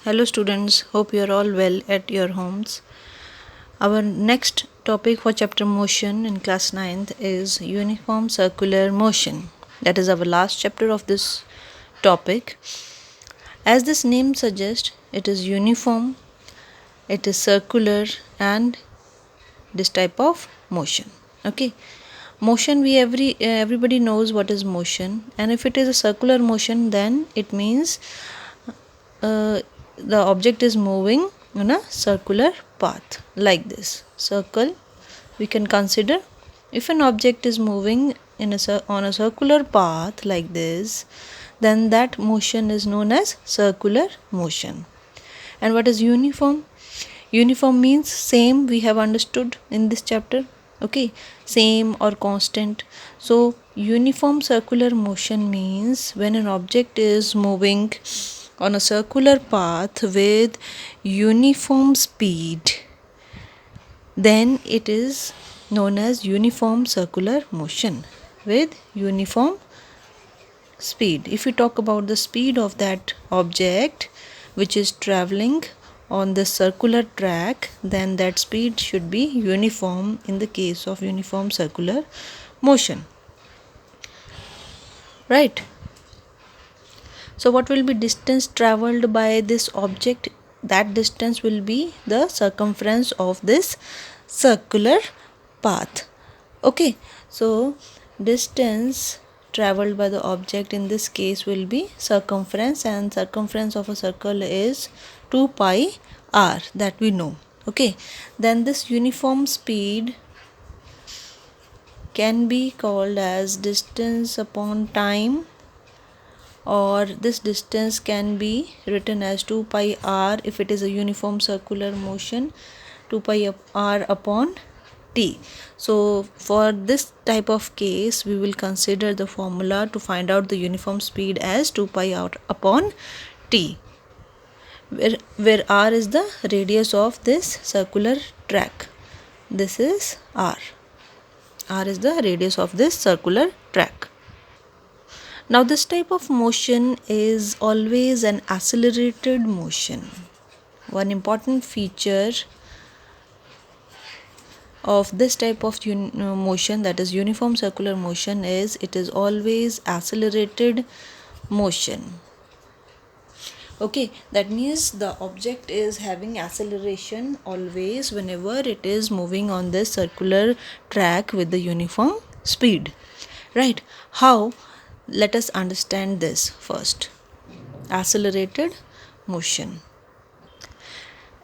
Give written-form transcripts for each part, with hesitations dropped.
Hello students, hope you are all well at your homes. Our next topic for chapter motion in class 9th is uniform circular motion. That is our last chapter of this topic. As this name suggests, it is uniform, it is circular and this type of motion. Okay. Motion everybody knows what is motion, and if it is a circular motion then it means the object is moving on a circular path like this. Circle we can consider if an object is moving on a circular path like this, then that motion is known as circular motion. And what is uniform? Uniform means same, we have understood in this chapter. Okay, same or constant. So uniform circular motion means when an object is moving on a circular path with uniform speed, then it is known as uniform circular motion with uniform speed. If we talk about the speed of that object which is traveling on the circular track, then that speed should be uniform in the case of uniform circular motion. Right? So what will be distance traveled by this object? That distance will be the circumference of this circular path. Okay, so distance traveled by the object in this case will be circumference, and circumference of a circle is 2 pi r, that we know. Okay, then this uniform speed can be called as distance upon time, or this distance can be written as 2 pi r if it is a uniform circular motion, 2 pi r upon t. So for this type of case we will consider the formula to find out the uniform speed as 2 pi r upon t, where r is the radius of this circular track. This is r is the radius of this circular track. Now this type of motion is always an accelerated motion. One important feature of this type of motion, that is uniform circular motion, is it is always accelerated motion. Okay, that means the object is having acceleration always whenever it is moving on this circular track with the uniform speed. Right? How? Let us understand this first. Accelerated motion.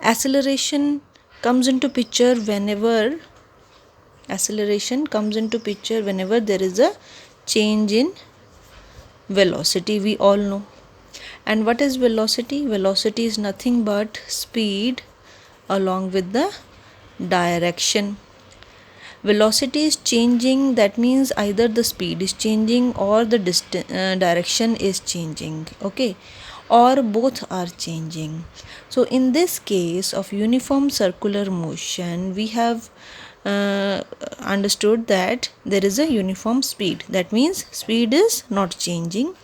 Acceleration comes into picture whenever there is a change in velocity, we all know. And what is velocity? Velocity is nothing but speed along with the direction. Velocity is changing, that means either the speed is changing or the direction is changing. Okay, or both are changing. So in this case of uniform circular motion, we have understood that there is a uniform speed. That means speed is not changing,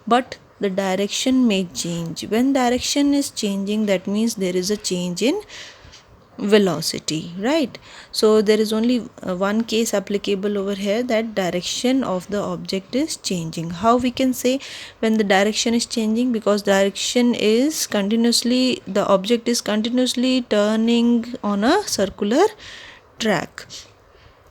but the direction may change. When direction is changing, that means there is a change in velocity, right? So there is only one case applicable over here, that direction of the object is changing. How we can say when the direction is changing? Because direction is continuously, the object is continuously turning on a circular track,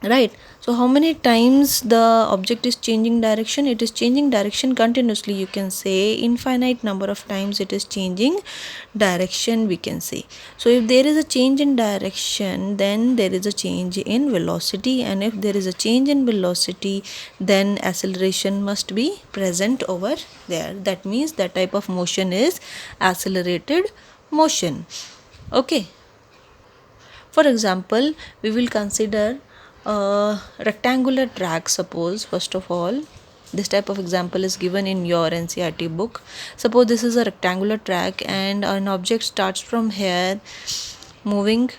right? So how many times the object is changing direction? It is changing direction continuously. You can say infinite number of times it is changing direction, we can say. So if there is a change in direction, then there is a change in velocity, and if there is a change in velocity, then acceleration must be present over there. That means that type of motion is accelerated motion. Okay. For example, we will consider a rectangular track. Suppose, first of all, this type of example is given in your NCERT book. Suppose this is a rectangular track and an object starts from here moving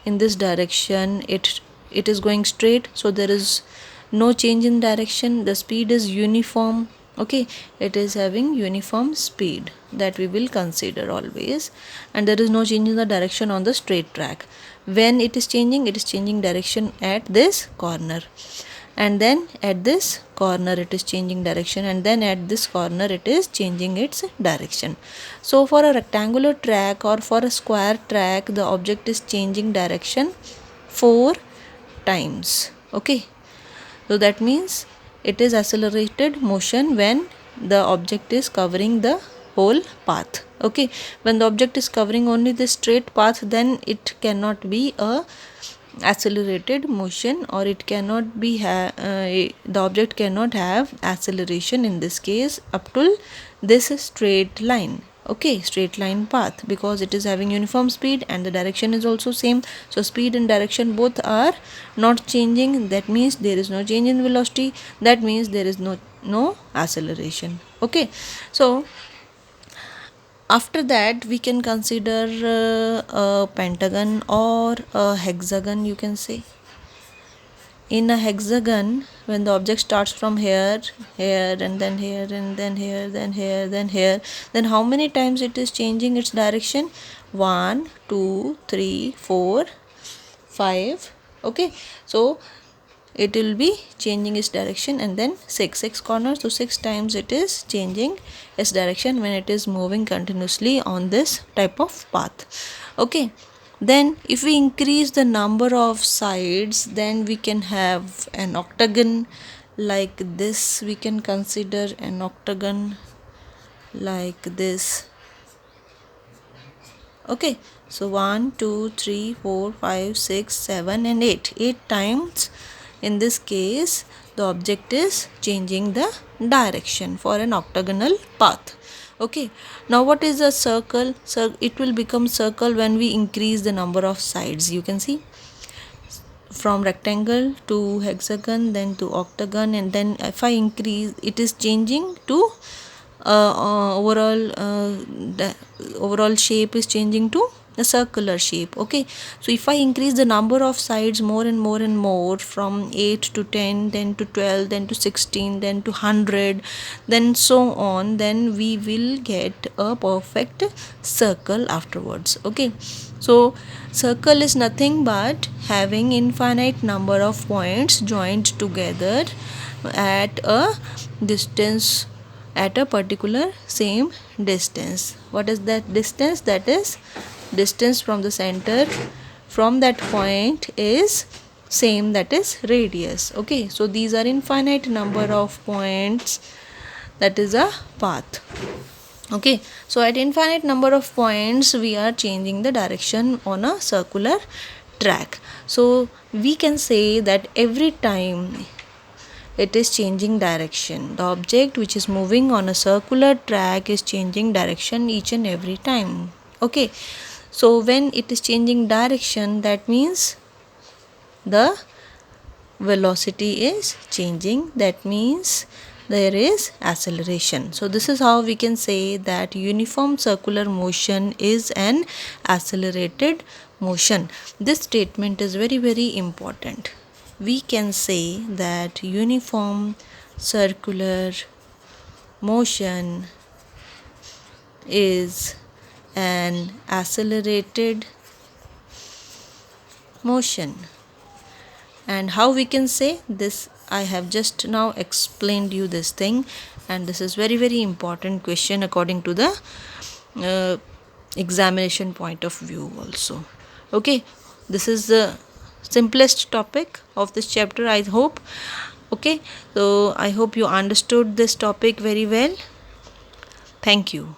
in this direction. It is going straight, so there is no change in direction. The speed is uniform. Okay, it is having uniform speed, that we will consider always, and there is no change in the direction on the straight track. When it is changing direction at this corner, and then at this corner it is changing direction, and then at this corner it is changing its direction. So for a rectangular track or for a square track, the object is changing direction 4 times. Okay, so that means it is accelerated motion when the object is covering the whole path. Okay, when the object is covering only the straight path, then it cannot be a accelerated motion, or it cannot be the object cannot have acceleration in this case up to this straight line. Okay, straight line path, because it is having uniform speed and the direction is also same. So speed and direction both are not changing, that means there is no change in velocity, that means there is no acceleration. Okay, so after that we can consider a pentagon or a hexagon, you can say. In a hexagon, when the object starts from here, here, and then here, and then here, then here, then here, then how many times it is changing its direction? 1, 2, 3, 4, 5. Okay, so it will be changing its direction, and then 6 corners, so 6 times it is changing its direction when it is moving continuously on this type of path. Okay, then if we increase the number of sides, then we can have an octagon like this. We can consider an octagon like this. Okay, so 1, 2, 3, 4, 5, 6, 7 and 8 times. In this case, the object is changing the direction for an octagonal path. Okay, now what is a circle? So it will become circle when we increase the number of sides. You can see from rectangle to hexagon, then to octagon, and then if I increase, it is changing to the overall shape is changing to a circular shape. Okay, so if I increase the number of sides more and more and more, from 8 to 10, then to 12, then to 16, then to 100, then so on, then we will get a perfect circle afterwards. Okay, so circle is nothing but having infinite number of points joined together at a distance, at a particular same distance. What is that distance? That is distance from the center, from that point is same, that is radius. Okay, so these are infinite number of points, that is a path. Okay, so at infinite number of points we are changing the direction on a circular track. So we can say that every time it is changing direction, the object which is moving on a circular track is changing direction each and every time. Okay, so when it is changing direction, that means the velocity is changing, that means there is acceleration. So this is how we can say that uniform circular motion is an accelerated motion. This statement is very, very important. We can say that uniform circular motion is an accelerated motion. And how we can say this, I have just now explained you this thing, and this is very, very important question according to the examination point of view also. Okay, this is the simplest topic of this chapter, I hope. Okay, so I hope you understood this topic very well. Thank you.